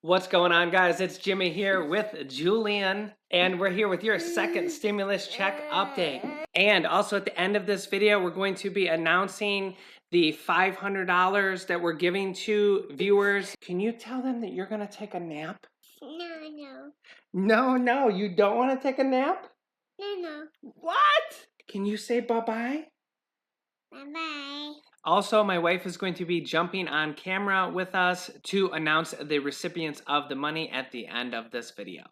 What's going on, guys? It's Jimmy here with Julian, and we're here with your second stimulus check update. And also at the end of this video, we're going to be announcing the $500 that we're giving to viewers. Can you tell them that you're going to take a nap? No. No, you don't want to take a nap? No. What? Can you say bye-bye? Bye-bye. Also, my wife is going to be jumping on camera with us to announce the recipients of the money at the end of this video.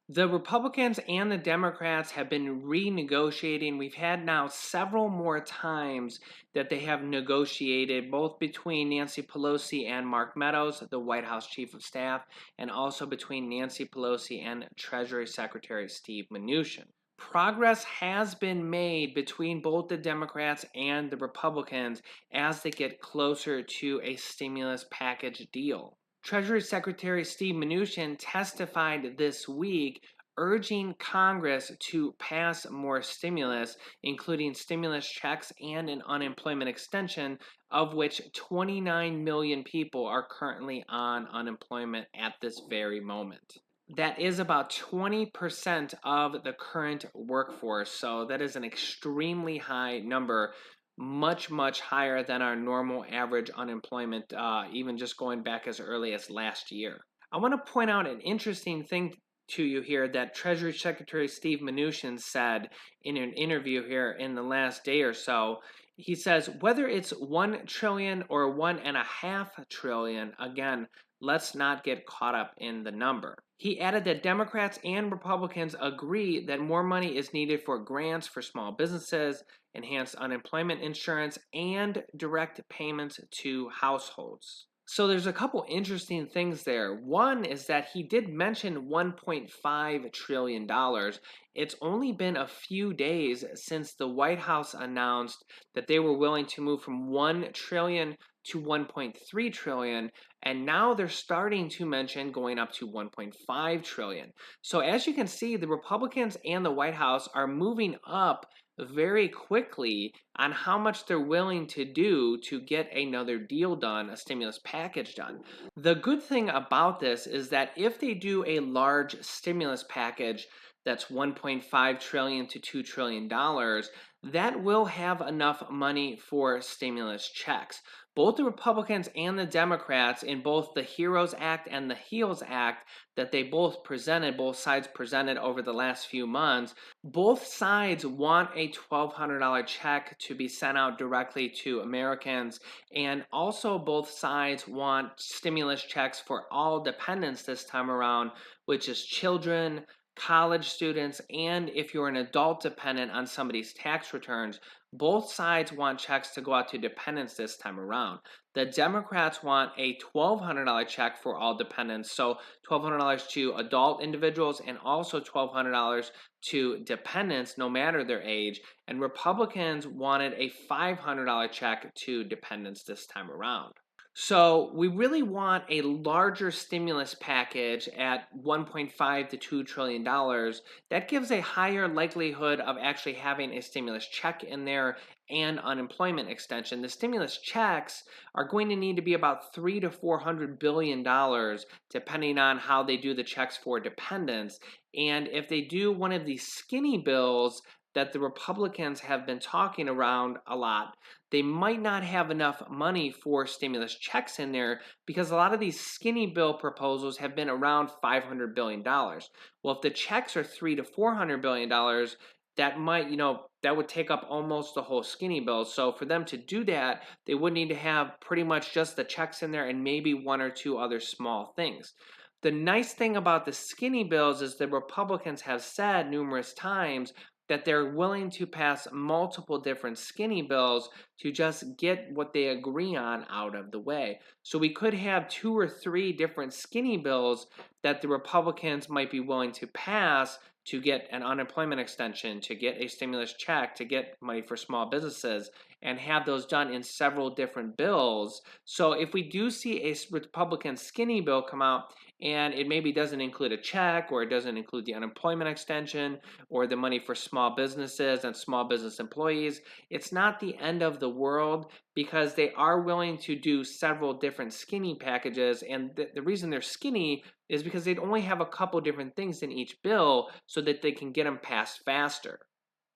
The Republicans and the Democrats have been renegotiating. We've had now several more times that they have negotiated, both between Nancy Pelosi and Mark Meadows, the White House Chief of Staff, and also between Nancy Pelosi and Treasury Secretary Steve Mnuchin. Progress has been made between both the Democrats and the Republicans as they get closer to a stimulus package deal. Treasury Secretary Steve Mnuchin testified this week urging Congress to pass more stimulus, including stimulus checks and an unemployment extension, of which 29 million people are currently on unemployment at this very moment. That is about 20% of the current workforce, so that is an extremely high number, much higher than our normal average unemployment, even just going back as early as last year. I want to point out an interesting thing to you here that Treasury Secretary Steve Mnuchin said in an interview here in the last day or so. He says, whether it's 1 trillion or 1.5 trillion, again, let's not get caught up in the number. He added that Democrats and Republicans agree that more money is needed for grants for small businesses, enhanced unemployment insurance, and direct payments to households. So there's a couple interesting things there. One is that he did mention $1.5 trillion. It's only been a few days since the White House announced that they were willing to move from 1 trillion to 1.3 trillion, and now they're starting to mention going up to 1.5 trillion. So as you can see, the Republicans and the White House are moving up very quickly on how much they're willing to do to get another deal done, a stimulus package done. The good thing about this is that if they do a large stimulus package that's 1.5 trillion to $2 trillion, that will have enough money for stimulus checks. Both the Republicans and the Democrats in both the HEROES Act and the HEALS Act that they both sides presented over the last few months, both sides want a $1,200 check to be sent out directly to Americans, and also both sides want stimulus checks for all dependents this time around, which is children, college students, and if you're an adult dependent on somebody's tax returns. Both sides want checks to go out to dependents this time around. The Democrats want a $1,200 check for all dependents, so $1,200 to adult individuals and also $1,200 to dependents no matter their age, and Republicans wanted a $500 check to dependents this time around. So we really want a larger stimulus package at $1.5 to $2 trillion. That gives a higher likelihood of actually having a stimulus check in there and unemployment extension. The stimulus checks are going to need to be about $300 to $400 billion, depending on how they do the checks for dependents. And if they do one of these skinny bills that the Republicans have been talking around a lot, they might not have enough money for stimulus checks in there because a lot of these skinny bill proposals have been around $500 billion. Well, if the checks are $300 to $400 billion, that might, that would take up almost the whole skinny bill. So for them to do that, they would need to have pretty much just the checks in there and maybe one or two other small things. The nice thing about the skinny bills is the Republicans have said numerous times that they're willing to pass multiple different skinny bills to just get what they agree on out of the way. So we could have 2 or 3 different skinny bills that the Republicans might be willing to pass to get an unemployment extension, to get a stimulus check, to get money for small businesses, and have those done in several different bills. So if we do see a Republican skinny bill come out and it maybe doesn't include a check, or it doesn't include the unemployment extension or the money for small businesses and small business employees, it's not the end of the world because they are willing to do several different skinny packages. And the reason they're skinny is because they'd only have a couple different things in each bill so that they can get them passed faster.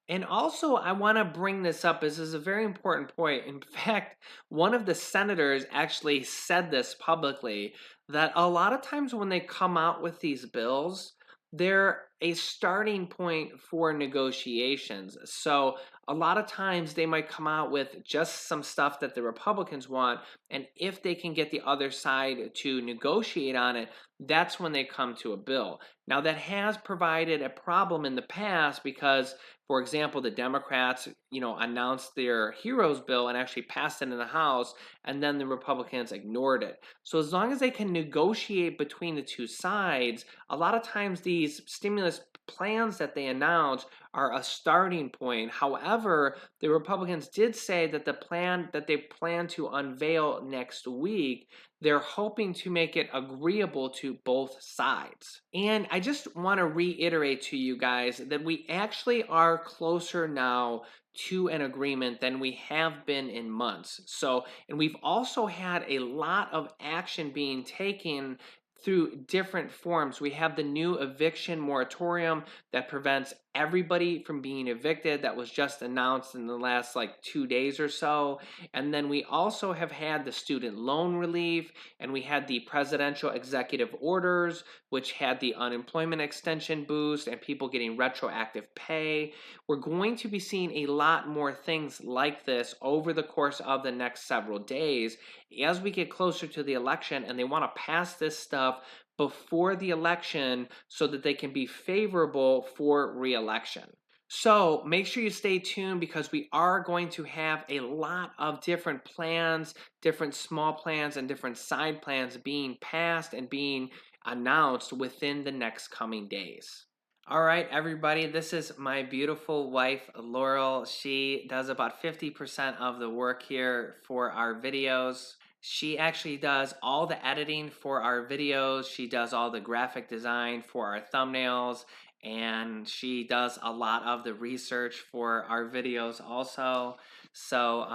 And also, I want to bring this up. This is a very important point. In fact, one of the senators actually said this publicly, that a lot of times when they come out with these bills, they're a starting point for negotiations. So, a lot of times they might come out with just some stuff that the Republicans want. And if they can get the other side to negotiate on it, that's when they come to a bill. Now, that has provided a problem in the past because, for example, the Democrats, announced their heroes bill and actually passed it in the House, and then the Republicans ignored it. So as long as they can negotiate between the two sides, a lot of times these stimulus plans that they announce are a starting point. However, the Republicans did say that the plan that they plan to unveil next week, they're hoping to make it agreeable to both sides. And I just want to reiterate to you guys that we actually are closer now to an agreement than we have been in months. So, and we've also had a lot of action being taken through different forms. We have the new eviction moratorium that prevents everybody from being evicted, that was just announced in the last 2 days or so. And then we also have had the student loan relief, and we had the presidential executive orders, which had the unemployment extension boost and people getting retroactive pay. We're going to be seeing a lot more things like this over the course of the next several days as we get closer to the election, and they want to pass this stuff before the election so that they can be favorable for re-election. So make sure you stay tuned, because we are going to have a lot of different plans, different small plans, and different side plans being passed and being announced within the next coming days. All right, everybody, this is my beautiful wife, Laurel. She does about 50% of the work here for our videos. She actually does all the editing for our videos. She does all the graphic design for our thumbnails, and she does a lot of the research for our videos also. So,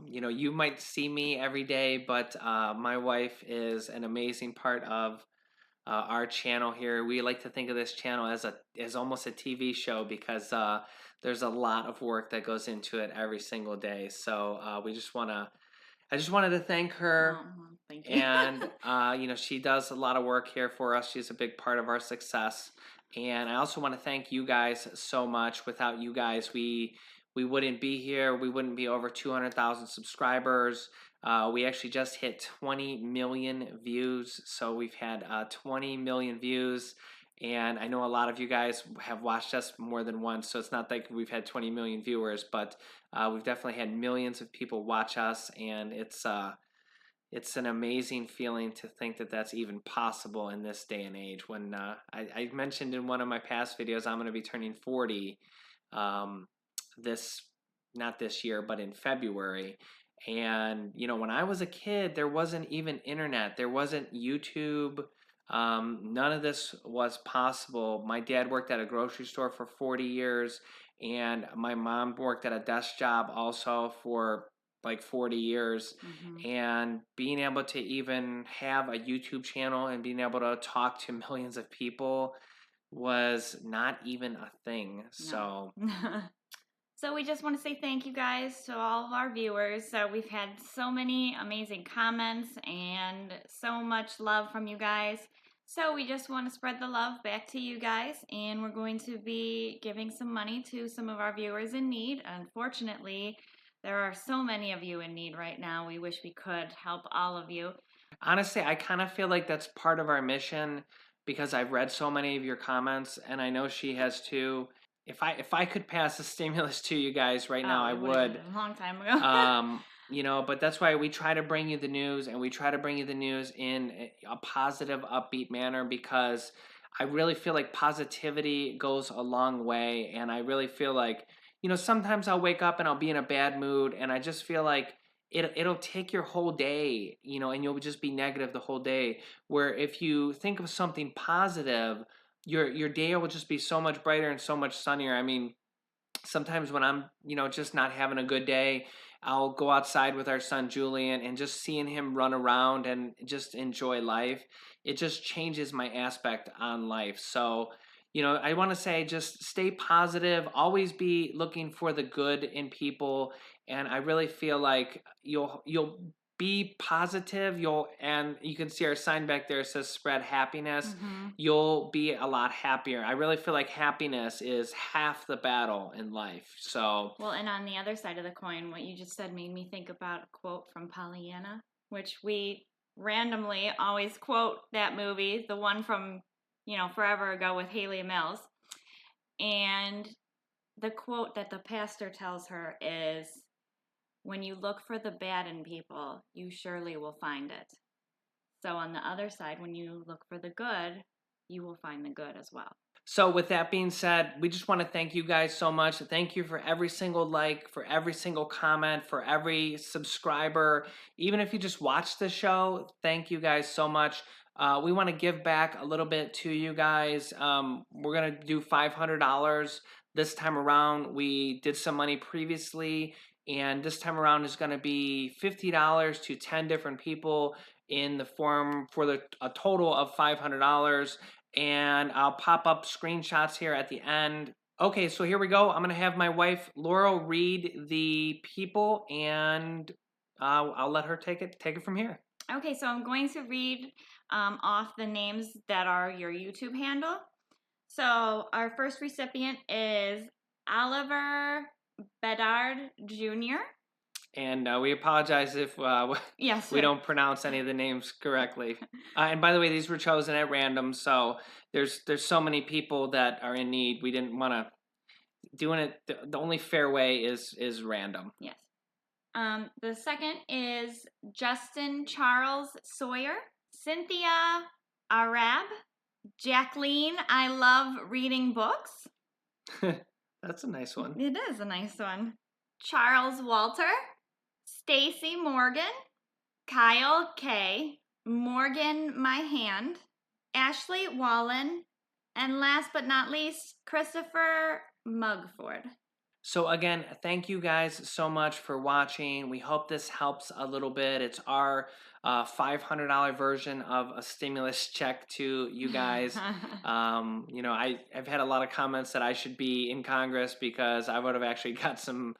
you might see me every day, but my wife is an amazing part of our channel here. We like to think of this channel as almost a TV show, because there's a lot of work that goes into it every single day. So I just wanted to thank her. Thank you. And she does a lot of work here for us. She's a big part of our success. And I also want to thank you guys so much. Without you guys, we wouldn't be here. We wouldn't be over 200,000 subscribers. We actually just hit 20 million views. So we've had 20 million views. And I know a lot of you guys have watched us more than once, so it's not like we've had 20 million viewers, but we've definitely had millions of people watch us, and it's an amazing feeling to think that that's even possible in this day and age. When I mentioned in one of my past videos, I'm going to be turning 40 not this year, but in February. And when I was a kid, there wasn't even internet, there wasn't YouTube. None of this was possible. My dad worked at a grocery store for 40 years, and my mom worked at a desk job also for 40 years. And being able to even have a YouTube channel and being able to talk to millions of people was not even a thing. So So we just want to say thank you guys to all of our viewers. We've had so many amazing comments and so much love from you guys. So we just want to spread the love back to you guys, and we're going to be giving some money to some of our viewers in need. Unfortunately, there are so many of you in need right now. We wish we could help all of you. honestly, I kind of feel like that's part of our mission, because I've read so many of your comments, and I know she has too. If I could pass a stimulus to you guys right now, I would. A long time ago. But that's why we try to bring you the news, and we try to bring you the news in a positive, upbeat manner, because I really feel like positivity goes a long way. And I really feel like, sometimes I'll wake up and I'll be in a bad mood, and I just feel like it'll take your whole day, and you'll just be negative the whole day. Where if you think of something positive, your day will just be so much brighter and so much sunnier. I mean, sometimes when I'm, just not having a good day, I'll go outside with our son Julian, and just seeing him run around and just enjoy life, it just changes my aspect on life. So, I want to say just stay positive, always be looking for the good in people, and I really feel like you'll be positive, and you can see our sign back there says spread happiness. Mm-hmm. You'll be a lot happier. I really feel like happiness is half the battle in life. So, Well, and on the other side of the coin, what you just said made me think about a quote from Pollyanna, which we randomly always quote that movie, the one from, forever ago with Haley Mills. And the quote that the pastor tells her is, "When you look for the bad in people, you surely will find it." So on the other side, when you look for the good, you will find the good as well. So with that being said, we just want to thank you guys so much. Thank you for every single like, for every single comment, for every subscriber. Even if you just watch the show, thank you guys so much. We want to give back a little bit to you guys. We're going to do $500 this time around. We did some money previously, and this time around is going to be $50 to 10 different people in the form for a total of $500. And I'll pop up screenshots here at the end. Okay, so here we go. I'm gonna have my wife Laurel read the people, and I'll let her take it from here. Okay, so I'm going to read off the names that are your YouTube handle. So our first recipient is Oliver Bedard Jr. And we apologize if Yes. we don't pronounce any of the names correctly. And by the way, these were chosen at random, so there's so many people that are in need. We didn't want to doing it. The only fair way is random. Yes. The second is Justin Charles Sawyer, Cynthia Arab, Jacqueline. I love reading books. That's a nice one. It is a nice one. Charles Walter, Stacy Morgan, Kyle K, Morgan My Hand, Ashley Wallen, and last but not least, Christopher Mugford. So again, thank you guys so much for watching. We hope this helps a little bit. It's our $500 version of a stimulus check to you guys. I've had a lot of comments that I should be in Congress because I would have actually got some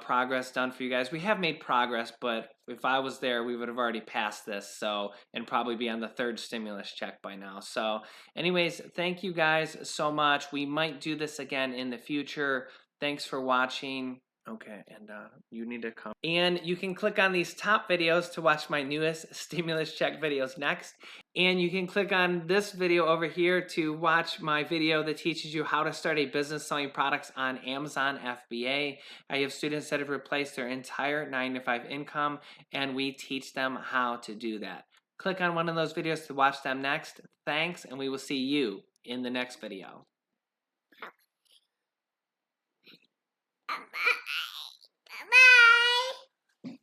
progress done for you guys. We have made progress, but if I was there, we would have already passed this, and probably be on the third stimulus check by now. So anyways, thank you guys so much. We might do this again in the future. Thanks for watching. Okay, and you need to come. And you can click on these top videos to watch my newest stimulus check videos next. And you can click on this video over here to watch my video that teaches you how to start a business selling products on Amazon FBA. I have students that have replaced their entire 9-to-5 income, and we teach them how to do that. Click on one of those videos to watch them next. Thanks, and we will see you in the next video. Bye-bye. Bye-bye.